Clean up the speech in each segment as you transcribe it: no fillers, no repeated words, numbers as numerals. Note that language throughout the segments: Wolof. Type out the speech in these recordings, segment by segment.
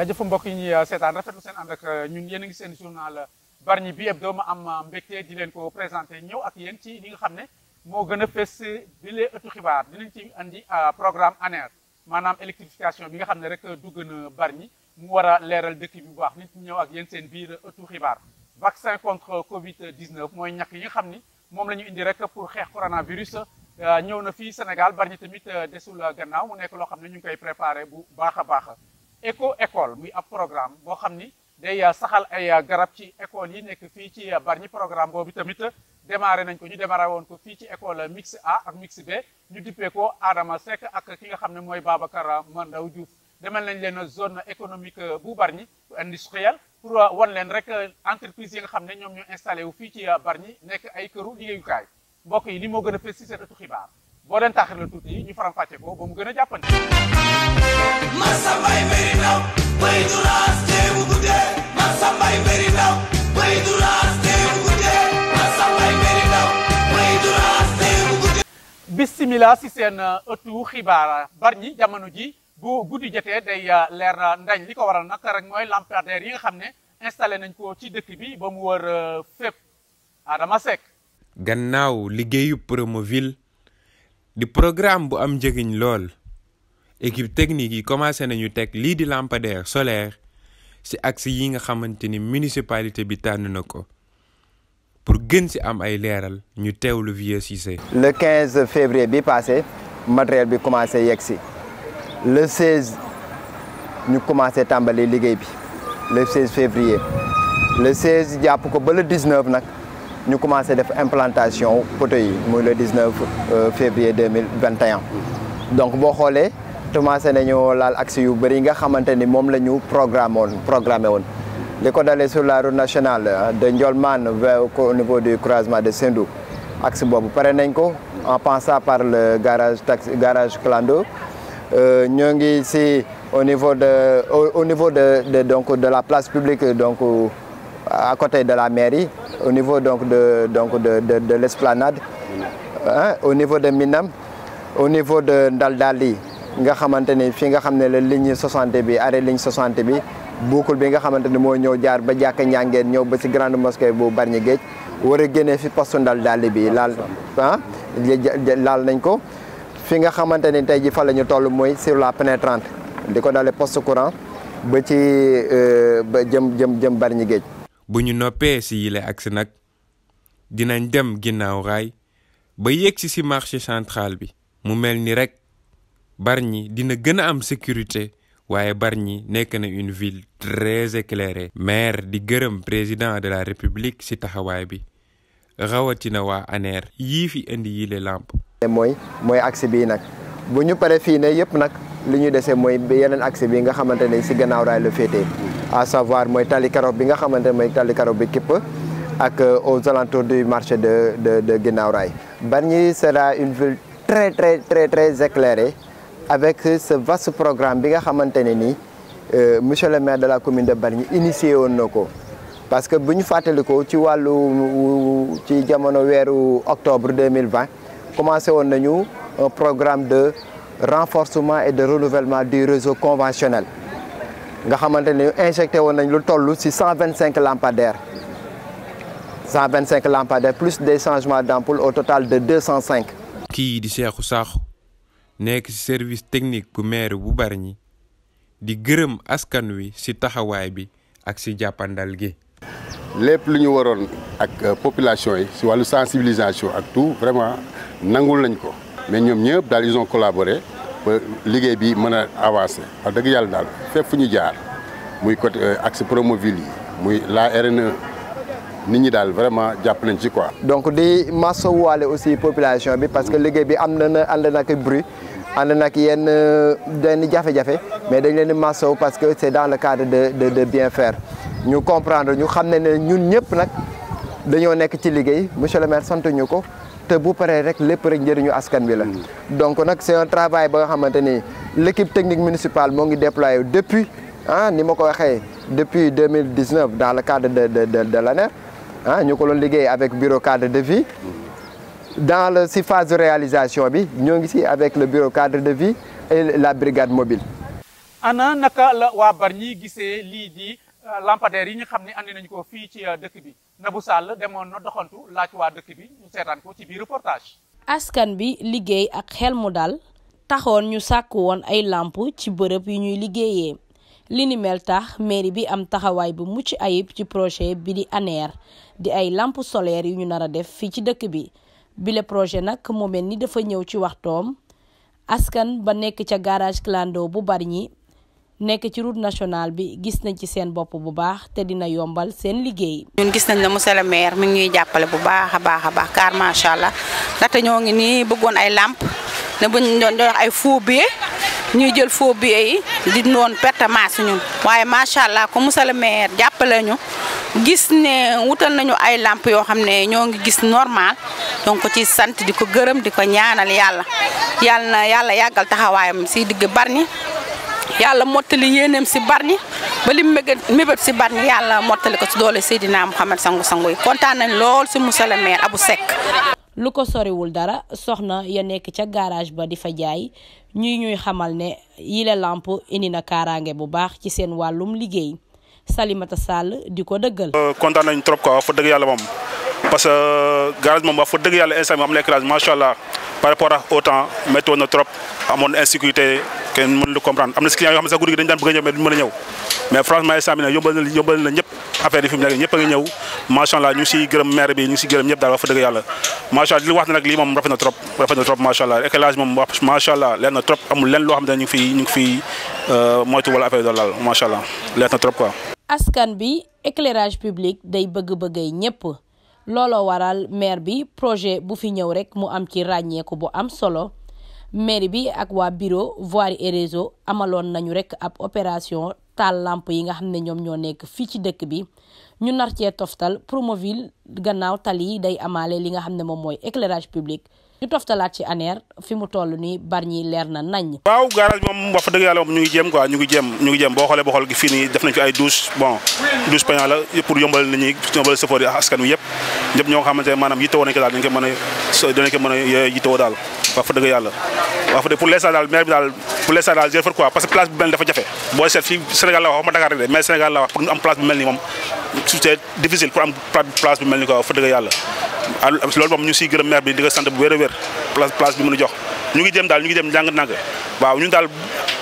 jaajëf mbokk yi ñuy seetaan rafetlu seen ànd ak ñun yéen a ngi seen journal Bargny bi hebdo ma am mbégte di leen ko présenté ñëw ak yéen ci li nga xam ne moo gën a fës bi lee ëttu xibaar dinañ ci andi programme ANER maanaam électrification bi nga xam ne rek dugg na Bargny mu war a leeral dëkk bi bu baax nit ñi ñëw ak yéen seen biir ëttu xibaar vaccin contre Covid 19 mooy ñàkk yi nga xam ni moom la ñu indi rek pour xeex coronavirus ñëw na fii Sénégal Bargny tamit desul gannaaw mu nekk loo xam ne ñu ngi koy préparé bu baax a baax. école muy ab programme boo xam ni day saxal ay garab ci école yi nekk fii ci Bargny programme boobu tamit démarré nañ ko ñu démarré woon ko fii ci école mix A ak mix B ñu dippee ko Adama Seck ak ki nga xam ne mooy Babacar Mandaw Diouf demal nañ leen zone économique bu Bargny industrielle pour wan leen rek entreprise yi nga xam ne ñoom ñoo installé wu fii ci Bargny nekk ay këru liggéeyukaay mbokk yi li moo gën a fës ci seen ëttu xibaar boo leen taaxir la tuuti ñu faram fàcce ko ba mu gën a jàppandi. Masambay beri ndaw bay du laas teewu guddee Masambay beri ndaw bay du laas teewu guddee Masambay beri ndaw bay du laas teewu guddee. Bismillah si seen ëttu xibaar Bargny jamono ji bu guddi jotee day leer ndañ li ko waral nag rek mooy lampadaire yi nga xam ne installé nañ ko ci dëkk bi ba mu wër fépp Adama Seck. gannaaw liggéeyu Promoville di programme bu am njëriñ lool équipe technique yi commencé nañu teg lii di lampadaire solaire ci axe yi nga xamante ni municipalité bi tànn na ko pour gën ci am ay leeral ñu teewlu Vieux Cissé. le 15 février bi passé matériel bi commencé yegg si le 16 ñu commencé tàmbali liggéey bi le 16 février le 16 jàpp ko ba le 19 nag ñu commencé def implantation poteau yi muy le 19 février 2021 donc boo xoolee commencé nañu laal axe yu bëri yi nga xamante ni moom la ñu programmé woon li ko dalee sur la route nationale de Ndiolmane vers au niveau du croisement de Sendou axe boobu pare nañ ko en passant par le garage Clando ñoo ngi si au niveau de donc de la place publique donc à côté de la mairie au niveau donc de l'esplanade au niveau de Minam au niveau de Ndaldali nga xamante ni fi nga xam ne la ligne 60 bi arrêt ligne 60 bi boucle bi nga xamante ni moo ñëw jaar ba jàkka Njàngeen ñëw ba ci grande mosquée bu Bargny Géej war a génnee fi poste Ndaldali bi laal nañ ko fi nga xamante ni tey ji fa la ñu toll mooy sur la pénétrante di ko dalee poste courant ba ci ba jëm Bargny Géej. bu ñu noppee ci yile axe nag dinañ dem ginnaaw raay ba yegg ci marché central bi mu mel ni rek Bargny dina gën a am sécurité waaye Bargny nekk na une ville très éclairée. maire di gërëm président de la république ci taxawaay bi rawatina waa ANER yii fi indi yile lamp. mooy axe bii nag bu ñu paree fii ne yëpp nag li ñu dese mooy yeneen axe bi nga xamante ne ci gannaaw raay la féetee. à savoir mooy tali Karop bi nga xamante ne mooy tali Karop bi képp ak aux alentours du marché de Guinaw Rail. Bargny sera une ville très éclairée avec ce vaste programme bi nga xamante ne nii monsieur le maire de la commune de Bargny initié woon na ko parce que bu ñu fàttalikoo ci ci jamono weeru octobre 2020 commencé woon nañu un programme de renforcement et de renouvellement du réseau conventionnel. nga xamante ne injecté woon nañ lu toll ci 125 lampadaires plus des changements d'ampoule au total de 205. kii di Cheikhou Sakho nekk ci service technique bu maire bu Bargny di gërëm askan wi ci taxawaay bi ak ci jàppandal gi. lépp lu ñu waroon ak population yi ci wàllu sensibilisation ak tout vraiment nangul nañ ko mais ñoom ñëpp daal ils ont collaboré. ba liggéey bi mën a avancer wax dëgg yàlla daal fépp fu ñu jaar muy côté axe Promoville yi muy la RN1 nit ñi daal vraiment jàpp nañ ci quoi. donc di masawaale aussi population bi parce que liggéey bi ànd nag bruit ànd nag yenn jafe-jafe mais dañ leen di masawu parce que c'est dans le cadre de bien faire ñu comprendre ñu xam ne ñun ñëpp nag dañoo nekk ci liggéey monsieur le maire sant ñu ko. te bu paree rek lépp rek njëriñu askan bi la donc nag c'est un travail ba nga xamante ni l'équipe technique municipale moo ngi déployé depuis ni ma ko waxee depuis 2019 dans le cadre de l'ANER ñu ko doon liggéey avec bureau cadre de vie dans ci phase de réalisation bi ñoo ngi ci avec le bureau cadre de vie et la brigade mobile. ana naka la waa Bargny gisee lii di lampadaires yi nga xam ne andi nañu ko fii ci dëkk bi Nabou Sall demoon na doxantu laaj waa dëkk bi ñu seetaan ko ci biir reportage. askan bi liggéey ak xel mu dal taxoon ñu sàkk woon ay lamp ci bërëb yu ñuy liggéeyee li ni mel tax mairie bi am taxawaay bu mucc ayib ci projet bi di ANER di ay lampes solaires yu ñu nar a def fii ci dëkk bi bile projet nag mu mel ni dafa ñëw ci waxtoom askan ba nekk ca garage clando bu Bargny nekk ci route nationale bi gis nañ ci seen bopp bu baax te dina yombal seen liggéey. ñun gis nañ ne monsieur le maire mi ngi ñuy jàppale bu baax a baax car macha allah ndaxte ñoo ngi nii bëggoon ay lampe ne buñ doon jox ay faux billets ñuy jël faux billets yi di noon pertement si ñun waaye macha allah comme monsieur le maire jàppale ñu gis ne wutal nañu ay lampe yoo xam ne ñoo ngi gis normal donc ci sant di ko gërëm di ko ñaanal yàlla yàggal taxawaayam si digg Bargny yàlla mottali yéeneem si Bargny ba li mébét si Bargny yàlla mottali ko si doole Seydina Mouhamed sangu yi kontaan nañ lool si monsieur le maire Abou Seck. lu ko soriwul dara soxna ya nekk ca garage ba di fa jaay ñuy xamal ne yile lamp indi na kaaraange bu baax ci seen wàllum liggéey Salimata Sall di ko dëggal. kontaan nañ trop quoi fa dëgg yàlla moom parce que garage moom wax fa dëgg yàlla instant bi am na éclairage macha allah par rapport ak au temps météo na trop amoon insécurité kenn mënu lu comprendre am na si client yoo xam ne sax guddi gi dañu daan bëgg a ñëw mais duñu mën a ñëw mais franchement instant bi nag yombal na ñëpp affaire yi fi mu nekk ñëpp a ngi ñëw macha allah ñu ngi siy gërëm maire bi ñu ngi siy gërëm ñëpp daal wax fa dëgg yàlla macha allah li wax na nag lii moom rafet na trop macha allah éclairage moom wax macha allah leer na trop amul lenn loo xam ne ñu ngi fi moytu wala affaire yi daal macha allah leer na trop quoi. askan bi éclairage public day bëgg-bëggay ñëpp looloo waral maire bi projet bu fi ñëw rek mu am ci ràññeeku bu am solo maire bi ak waa bureau voirie et réseau amaloon nañu rek ab opération taal lamp yi nga xam ne ñoom ñoo nekk fii ci dëkk bi ñu nar cee toftal Promoville gannaaw tali yi day amaale li nga xam ne moom mooy éclairage public ñu toftalaat ci ANER fi mu toll nii Bargny leer na nañ. waaw garage moom wax fa dëgg yàlla moom ñu ngi jéem quoi ñu ngi jéem boo xoolee gi fii nii def nañ fi ay douche payant la pour yombal nit ñi yombal sëfoor yi askan wi yëpp ñoo xamante ne maanaam yittewoo nañ ko daal dinañ ko mën a yittewoo daal wax fa dëgg yàlla wax fa dëgg pour l'instant daal maire bi daal pour l'instant daal jël fa quoi parce que place bu mel ni dafa jafe booy seet fii Sénégal la wax waxuma Dakar rek de mais Sénégal la wax pour ñu am place bu mel ni moom c'est difficile pour am place bu mel ni quoi wax fa dëgg yàlla loolu moom ñu siy gërëm maire bi di ko sant bu wér a wér place bi mën a jox ñu ngi dem njàng-njàng waaw ñun daal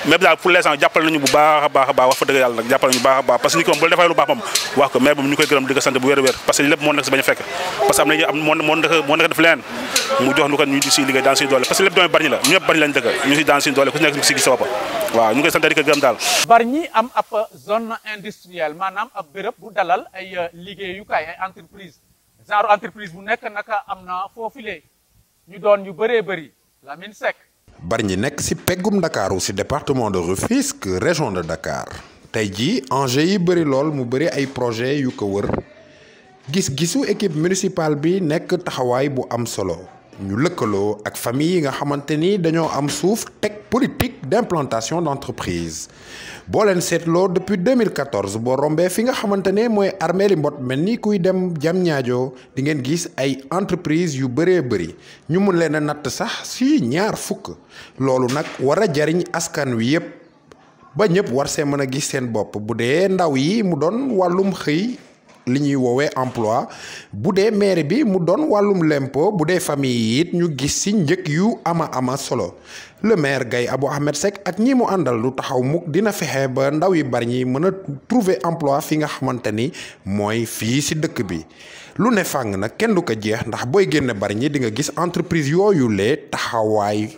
maire bi daal pour l'instant jàppale nañu bu baax a baax wax fa dëgg yàlla nag jàppale nañu bu baax a baax parce que nit ki moom bu la defee lu baax moom wax ko maire bi ñu koy gërëm di ko sant bu wér a wér parce que lépp moo nekk si bañ a fekk parce que am na moo nekk def leneen mu jox nu ko ñu di si liggéey dans suñu doole parce que lépp doomu Bargny la ñu ñëpp Bargny lañ dëkk ñu si dans suñu doole ku nekk si gis sa bopp waaw ñu koy sant di ko gërëm daal. Bargny am ab zone industrielle maanaam ab béréb bu dalal ay liggéeyukaay ay entreprise genre entreprise bu nekk naka am na foofule ñu doon yu bëree bëri Lamine Seck. Bargny nekk ci peggum Ndakaaru ci département de Rufisque région de Dakar tey jii enjeu yi bëri lool mu bëri ay projet yu ko wër gis-gisu équipe municipale bi nekk taxawaay bu am solo ñu lëkkaloo ak famille yi nga xamante ni dañoo am suuf teg politique d'implantation d'entreprise boo leen seetloo depuis 2014 boo rombee fi nga xamante ne mooy armée li mbot mel ni kuy dem Diamniadio di ngeen gis ay entreprise yu bëree bëri ñu mun leen a natt sax si 20 loolu nag war a jariñ askan wi yépp ba ñëpp war see mën a gis seen bopp bu dee ndaw yi mu doon wàllum xëy li ñuy woowee emploi bu dee maire bi mu doon wàllum lempo bu dee famille yi it ñu gis ci njëkk yu ama solo le maire Gaye Abou Ahmed Seck ak ñi mu àndal lu taxaw mukk dina fexe ba ndaw yi Bargny mën a trouver emploi fi nga xamante ni mooy fii ci dëkk bi lu ne fàng nag kenn du ko jeex ndax booy génne Bargny di nga gis entreprise yooyu lee taxawaay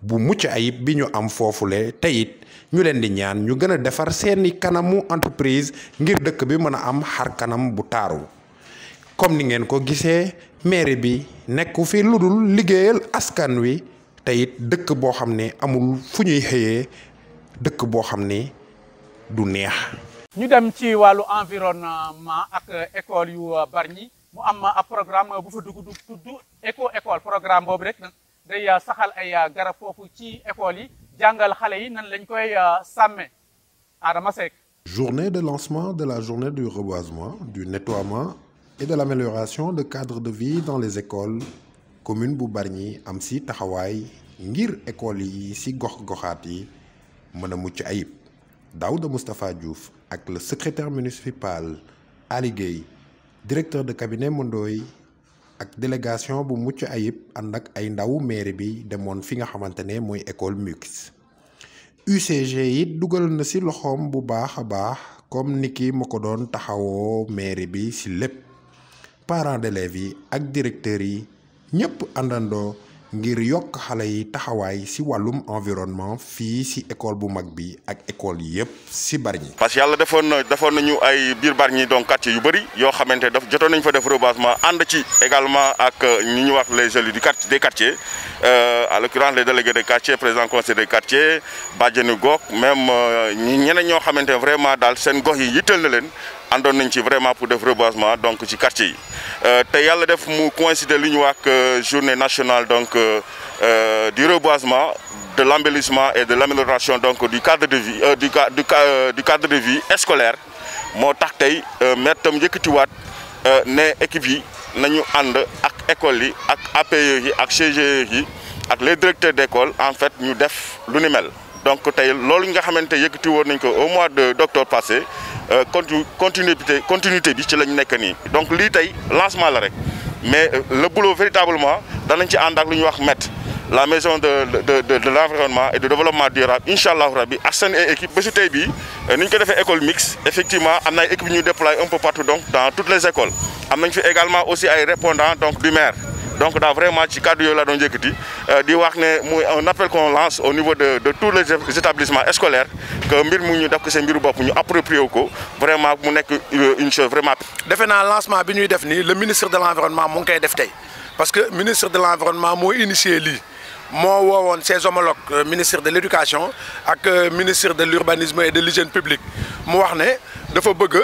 bu mucc ayib bi ñu am foofule te it ñu leen di ñaan ñu gën a defar seeni kanamu entreprise ngir dëkk bi mën a am xar kanam bu taaru comme ni ngeen ko gisee mairie bi nekku fi lu dul liggéeyal askan wi te it dëkk boo xam ne amul fu ñuy xëyee dëkk boo xam ne du neex. ñu dem ci wàllu environnement ak école yu Bargny mu am ab programme bu fa dugg tudd école programme boobu rek day saxal ay garab foofu ci école yi. jàngal xale yi nan lañ koy sàmme Adama Seck. Journée de lancement de la journée du reboisement, du nettoiement et de l'amélioration de cadre de vie dans les écoles commune bu Bargny am si taxawaay ngir école yi si gox-goxaat yi mën a mucc ayib Daouda Moustapha Diouf ak le secrétaire municipal Ali Gueye directeur de cabinet Mondoy ak délégation bu mucc ayib ànd ak ay ndawu mairie bi demoon fi nga xamante ne mooy école MUX. UCG it dugal na ci loxoom bu baax a baax comme niki ma ko doon taxawoo mairie bi ci lépp parents d'élèves yi ak directeurs yi ñëpp àndandoo ngir yokk xale yi taxawaay ci wàllum environnement fii ci école bu mag bi ak école yi yëpp ci Bargny. parce que yàlla defoon nañu ay biir Bargny donc quartier yu bëri yoo xamante jotoon nañu fa def reboisement ànd ci également ak ñi ñu wax les élus des quartiers à l'occurrence les délégués de quartier président conseil des quartiers bàjjenu gox même ñeneen ñoo xamante vraiment daal seen gox yi yitteel na leen àndoon nañ ci vraiment pour def reboisement donc ci quartier yi te yàlla def mu coïncider li ñu wax journée nationale donc du reboisement de l'embellissement et de l'amélioration donc du cadre de vie du cadre de vie scolaire moo tax tey maître tam yëkkatiwaat ne équipe yi nañu ànd ak école yi ak APE yi ak CGE yi ak les directeurs d'école en fait ñu def lu ni mel donc tey loolu nga xamante yëkkati woon nañ ko au mois d'octobre passé continuité bi ci lañ nekk nii donc lii tey lancement la rek mais le boulot véritablement danañ ci ànd ak lu ñuy wax MET la maison de l'environnement et de développement durable incha allahu rabbi ak seen équipe ba si tey bii ni ñu ko defee école mixte effectivement am na ay équipe ñuy déployer un peu partout donc dans toutes les écoles am nañ fi également aussi ay répondants donc du maire donc daa vraiment ci cadre yooyu la doon yëkkati di wax ne muy un appel qu'on lance au niveau de tous les établissements scolaires que mbir mu ñu def ko seen mbiru bopp ñu approprié ko vraiment mu nekk une chose vraiment. defe naa lancement bi ñuy def nii le ministre de l'environnement mu ngi koy def tey parce que ministre de l'environnement moo initié lii moo woowoon ses homologues ministre de l'éducation ak ministre de l'urbanisme et de l'hygiène publique mu wax ne dafa bëgg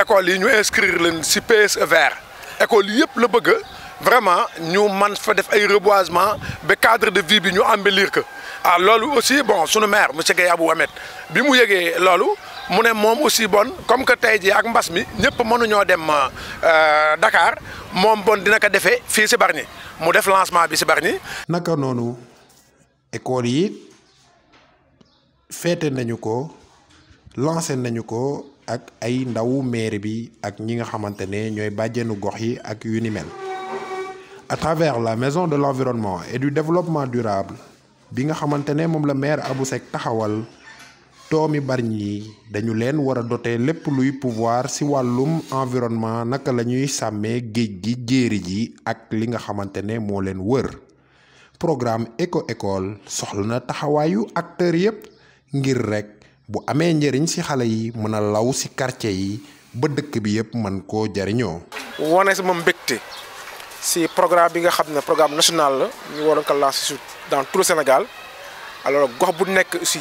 école yi ñu inscrire leen ci PSE vert école yi yëpp la bëgg. Vraiment ñu man fa def ay reboisement ba cadre de vie bi ñu embellir que ah loolu aussi bon sunu maire monsieur Guèye Abou Hamed bi mu yëgee loolu mu ne moom aussi bon comme que tey jii ak mbas mi ñëpp mënuñoo dem Dakar moom bon dina ko defee fii ci Bargny mu def lancement bi ci Bargny. naka noonu école yi féete nañu ko lancé nañu ko ak ay ndawu maire bi ak ñi nga xamante ne ñooy bàjjenu gox yi ak yu ni mel. à travers la maison de l'environnement et du développement durable bi nga xamante ne moom la maire Abou Seck taxawal doomi Bargny yi dañu leen war a doter lépp luy pouvoir ci wàllum environnement naka la ñuy sàmmee géej gi jéeri ji ak li nga xamante ne moo leen wër programme éco-école soxla na taxawaayu acteurs yépp ngir rek bu amee njëriñ ci xale yi mën a law ci quartier yi ba dëkk bi yépp mën koo jariñoo. wone sama mbégte ci programme bi nga xam ne programme national la ñu waroon ko lancer dans tout le Sénégal alors gox bu nekk aussi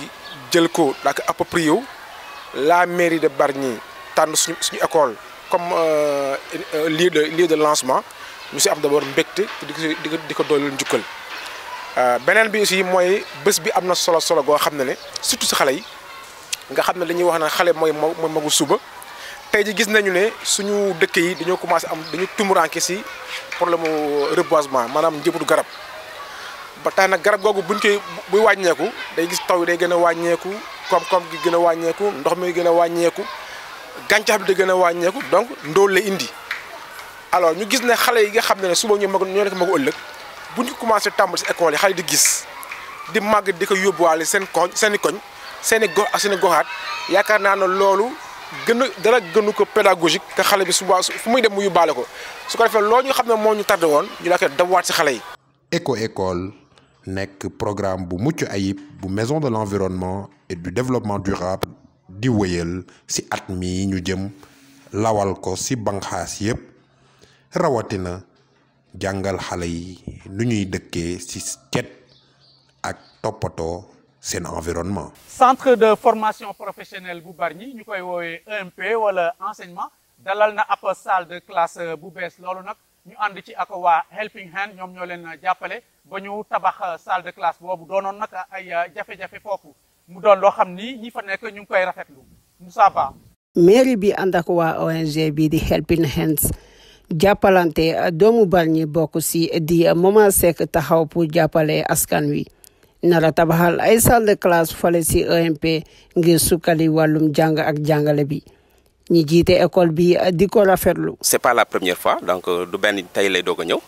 jël ko daa ko approprié wu la mairie de Bargny tànn suñu école comme lieu de lancement ñu ci am d'abord mbégte di ko dooleel njukkal beneen bi aussi mooy bés bi am na solo goo xam ne surtout ci xale yi nga xam ne dañuy wax ne xale mooy magu suba. tey ji gis nañu ne suñu dëkk yi dañoo commencé dañu tumuranke ci problème reboisement maanaam njëbatu garab ba tax nag garab googu buy wàññeeku day gis taw yi day gën a wàññeeku koom-koom gi gën a wàññeeku ndox mi gën a wàññeeku gàncax bi da gën a wàññeeku donc ndóol la indi alors ñu gis ne xale yi nga xam ne suba ñoo nekk magu ëllëg bu ñu commencé tàmbali ci école yi xale di gis di màgg di ko yóbbuwaale seen koñ seen i gox ak seen i goxaat yaakaar naa ne loolu dara gënu ko pédagogique que xale bi suba fu muy dem mu yóbbaale ko su ko defee loolu ñu xam ne moo ñu tardé woon ñu la koy dawaat ci xale yi. éco-école nekk programme bu mucc ayib bu maison de l'environnement et du développement durable di wéyal ci at mi ñu jëm lawal ko ci banxaas yépp rawatina jàngal xale yi nu ñuy dëkkee ci cet ak toppatoo seen environnement. centre de formation professionnelle bu Bargny ñu koy woowee EMP wala enseignement dalal na ab salle de classe bu bees loolu nag ñu ànd ci ak waa Helping Hand ñoom ñoo leen jàppale ba ñu tabax salle de classe boobu doonoon nag ay jafe-jafe foofu mu doon loo xam ni ñi fa nekk ñu ngi koy rafetlu Moussa Ba. mairie bi ànd ak waa ONG bi di Helping Hands jàppalante doomu Bargny bokk ci di Mama Seck taxaw pour jàppale askan wi. nara tabaxal ay salle de classe fale si EMP ngir sukkali wàllum jàng ak jàngale bi ñi jiite école bi di ko rafetlu. C'est pas la première fois donc du benn tey lay doog a ñëw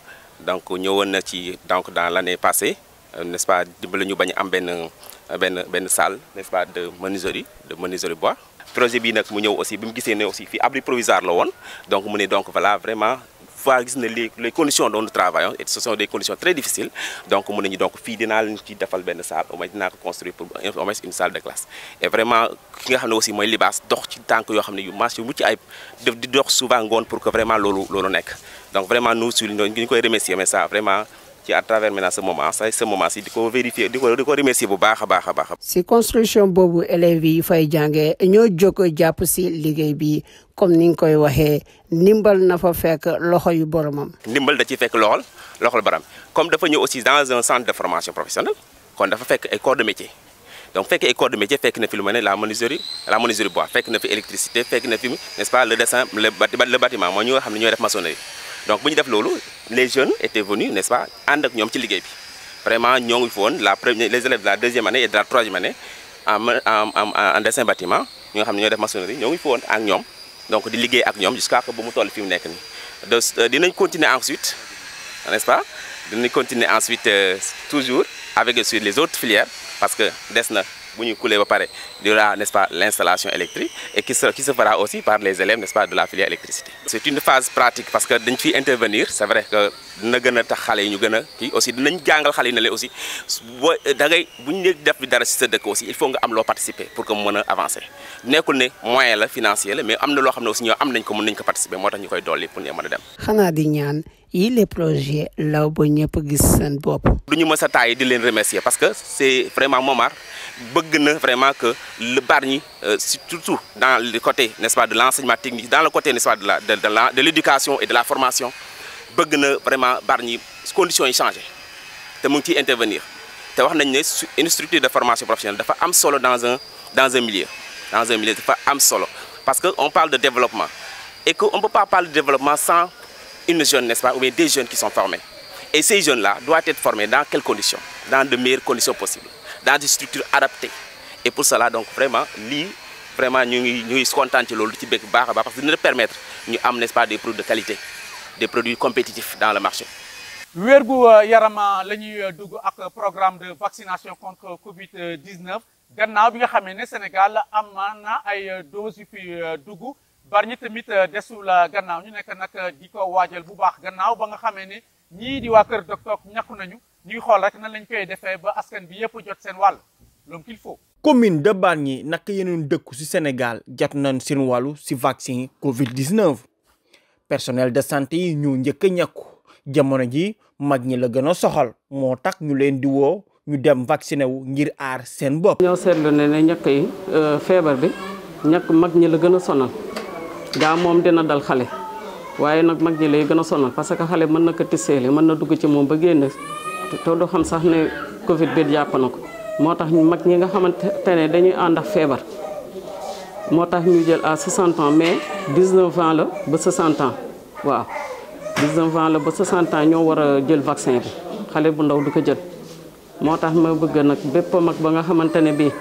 donc ñëwoon na ci donc dans l'année passée n'est-ce pas dimbali ñu bañ am benn salle n'est-ce pas de menuiserie bois. projet bi nag mu ñëw aussi bi mu gisee ne aussi fii abri provisoire la woon donc mu ne donc voilà vraiment fois gis ne les conditions dont nous travaillons et ce sont des conditions très difficiles donc mu ne ñu donc fii dinaa leen ci defal benn salle au moins dinaa ko construire pour au moins une salle de classe. et vraiment ki nga xam ne aussi mooy libaas dox ci tànk yoo xam ne yu marché yu mucc ayib def di dox souvent ngoon pour que vraiment loolu nekk donc vraiment nous su ñu koy remercier mais ça vraiment. ci à travers maintenant ce moment ci di ko vérifier di ko remercier bu baax a baax. si construction boobu élèves yi fay jàngee ñoo jóg jàpp si liggéey bi comme ni nga koy waxee ndimbal na fa fekk loxo yu boromam. ndimbal da ciy fekk loxol borom comme dafa ñëw aussi dans un centre de formation professionnelle kon dafa fekk ay corps de métier donc fekk ay corps de métier fekk na fi lu mel ne la menuiserie bois fekk na fi électricité fekk na fi n'est-ce pas le dessin le bâtiment mooy ñi nga xam ne ñooy def maçonnerie. donc bu ñu def loolu les jeunes étaient venus n'est-ce pas ànd ak ñoom ci liggéey bi vraiment ñoo ngi fi woon les élèves de la deuxième année et de la troisième année en dessin bâtiment ñi nga xam ne ñooy def maçonnerie ñoo ngi fi woon ak ñoom donc di liggéey ak ñoom jusqu'à que ba mu toll fi mu nekk nii. dinañ continuer ensuite n'est-ce pas dinañ continuer ensuite toujours avec sur les autres filières parce que des na bu ñu couler ba pare il y aura n'est-ce pas l'installation électrique et qui se fera aussi par les élèves n'est-ce pas de la filière électricité. c'est une phase pratique parce que dañ fiy intervenir c'est vrai que dina gën a tax xale yi ñu gën a kii aussi dinañ jàngal xale yi ne leen aussi boo da ngay bu ñu def bi dara ci sa dëkk aussi il faut nga am loo participer pour que mu mën a avancer nekkul ne moyen la financier la mais am na loo xam ne aussi ñoo am nañ ko mën nañ ko participer moo tax ñu koy dolli pour ñu mën a dem. xanaa di ñaan yi les projets law ba ñëpp gis seen bopp. du ñu mës a taay di leen remercier parce que c'est vraiment Momar bëgg na vraiment que le Bargny surtout dans le côté n'est-ce pas de l'enseignement technique dans le côté n'est-ce pas de l'éducation et de la formation bëgg na vraiment Bargny conditions yi changé te mu ngi ciy intervenir te wax nañ ne une structure de formation professionnelle dafa am solo dans un milieu dafa am solo parce que on parle de développement et que on peut pas parler de développement sans une jeune n'est-ce pas ou bien des jeunes qui sont formés et ces jeunes-là doivent être formés dans quelles conditions dans de meilleures conditions possibles dans des structures adaptées et pour cela donc vraiment lii vraiment ñu ngi kontaan ci loolu ci bëgg baax a baax parce que dina permettre ñu am n'est-ce pas des produits de qualité des produits compétitifs dans le marché. wérgu yaram la ñuy dugg ak programme de vaccination contre Covid-19 gannaaw bi nga xamee ne Sénégal am na ay doses yu fi dugg Bargny tamit desul gannaaw ñu nekk nag di ko waajal bu baax gannaaw ba nga xamee ne ñii di waa Kër Docteur ñàkku nañu ñuy xool rek nan lañ koy defee ba askan bi yëpp jot seen wàll l'homme qu'il faut. commune de Bargny naka yeneen dëkku ci Sénégal jot nañ seen wàllu ci vaccin Covid-19 personnel de santé yi ñu njëkk a ñàkku jamono ji mag ñi la gën a soxal moo tax ñu leen di woo ñu dem vacciné wu ngir aar seen bopp. ñoo seetlu ne ñàkk yi feebar bi ñàkk mag ñi la gën a sonal gaa moom dina dal xale waaye nag mag ñi lay gën a sonal parce que xale mën na ko tisseele mën na dugg ci moom ba génn te du xam sax ne Covid bi jàpp na ko moo tax mag ñi nga xamante ne dañuy ànd ak feebar moo tax ñu jël à 60 ans mais 19 ans la ba 60 ans waaw 19 ans la ba 60 ans ñoo war a jël vaccin bi xale bu ndaw du ko jël moo tax ma bëgg nag bépp mag ba nga xamante ne bii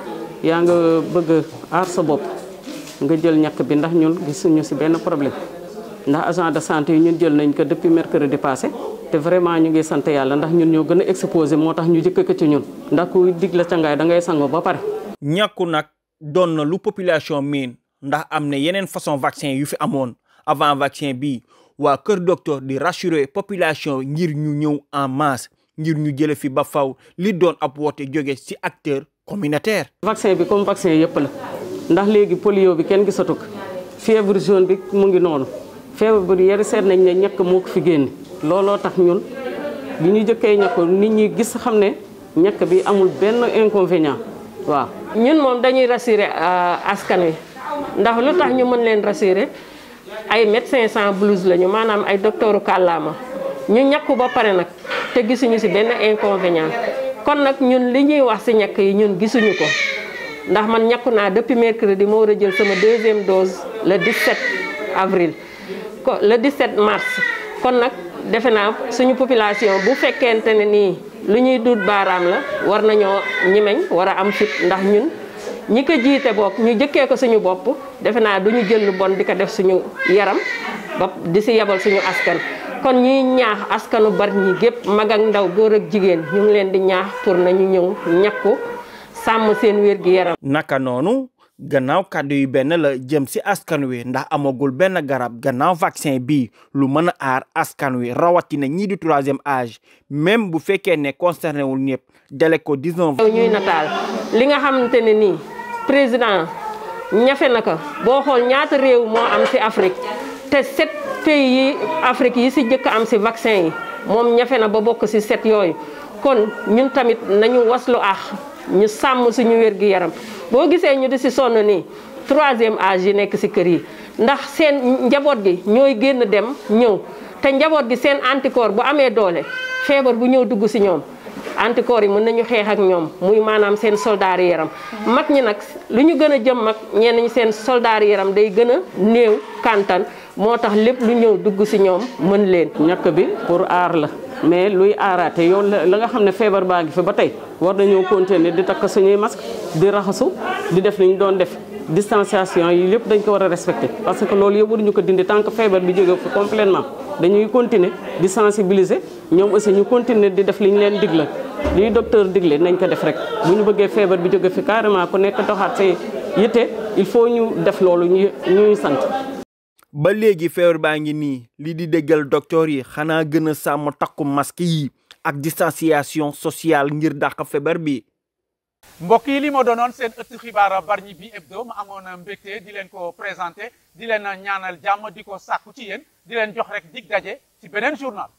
yaa nga bëgg aar sa bopp nga jël ñàkk bi ndax ñun gisuñu ci benn problème ndax agent de santé yi ñun jël nañ ko depuis mercredi passé te vraiment ñu ngi sant yàlla ndax ñun ñoo gën a exposé moo tax ñu jëkk ko ci ñun ndax ku dig la cangaay da ngay sango ba pare. ñàkku nag doon na lu population miin ndax am na yeneen façon vaccin yu fi amoon avant vaccin bi waa Kër Docteur di rassurer population ngir ñu ñëw en masse ngir ñu jële fi ba faw li doon ab woote jóge ci acteur communautaire. vaccin bi comme vaccin yëpp la ndax léegi polio bi kenn gisatu ko fièvre jaune bi mu ngi noonu feebar bi yari seet nañ ne ñàkk moo ko fi génne looloo tax ñun bi ñu jëkkee ñàkk nit ñi gis xam ne ñàkk bi amul benn inconvénient waaw. ñun moom dañuy rassurer askan wi ndax lu tax ñu mën leen rassurer ay médecins sans blouse lañu maanaam ay docteuru kàllaama ñu ñàkku ba pare nag te gisuñu ci benn inconvénient kon nag ñun li ñuy wax ci ñàkk yi ñun gisuñu ko ndax man ñàkku naa depuis mercredi ma war a jël sama 2e dose le 17 avril le 17 mars kon nag defe naa suñu population bu fekkente ne nii lu ñuy dut baaraam la war nañoo ñimeñ war a am fit ndax ñun ñi ko jiite boog ñu jëkkee ko suñu bopp defe naa du ñu jël lu bon di ko def suñu yaram ba di si yebal suñu askan. kon ñuy ñaax askanu Bargny gépp mag ak ndaw góor ak jigéen ñu ngi leen di ñaax pour nañu ñëw ñakku sàmm seen wér-gi-yaram. naka noonu gannaaw kàddu yu benn la jëm si askan wi ndax amagul benn garab gannaaw vaccin bi lu mën a aar askan wi rawatina ñii di 3e âge même bu fekkee ne concerné wul ñëpp dale ko 19. ñuy nataal li nga xamante ne nii président ñafe na ko boo xool ñaata réew moo am si Afrique te 7 pays yi Afrique yi si jëkk am si vaccin yi moom ñafe na ba bokk si 7 yooyu kon ñun tamit nañu waslu ñu sàmm suñu wér-gi-yaram boo gisee ñu di si sonn nii 3e âge yi nekk si kër yi ndax seen njaboot gi ñooy génn dem ñëw te njaboot gi seen anticorps bu amee doole feebar bu ñëw dugg si ñoom anticorps yi mën nañu xeex ak ñoom muy maanaam seen soldaar yaram mag ñi nag lu ñu gën a jëm mag ñenn ñi seen soldaar yaram day gën a néew kàntan moo tax lépp lu ñëw dugg si ñoom mën leen. ñàkk bi pour aar la mais luy aaraate yow la nga xam ne feebar baa ngi fi ba tey war nañoo continuer di takk suñuy masque di raxasu di def li ñu doon def distanciation yi lépp dañ ko war a respecter parce que loolu yëpp waruñu ko dindi tant que feebar bi jóge fi complètement dañuy continuer di sensibiliser ñoom aussi ñu continuer di def li ñu leen digle liy docteur digle nañ ko def rek bu ñu bëggee feebar bi jóge fi carrément ku nekk doxaat say yitte il faut ñu def loolu ñuy sant. ba léegi feebar baa ngi nii li di déggal docteur yi xanaa gën a sàmm takku masque yi ak distanciation sociale ngir dàq feebar bi. mbokk yi li moo doonoon seen ëttu xibaar Bargny bi hebdo ma amoon mbégte di leen ko présenté di leen ñaanal jàmm di ko sàkku ci yéen di leen jox rek dig daje ci beneen journal.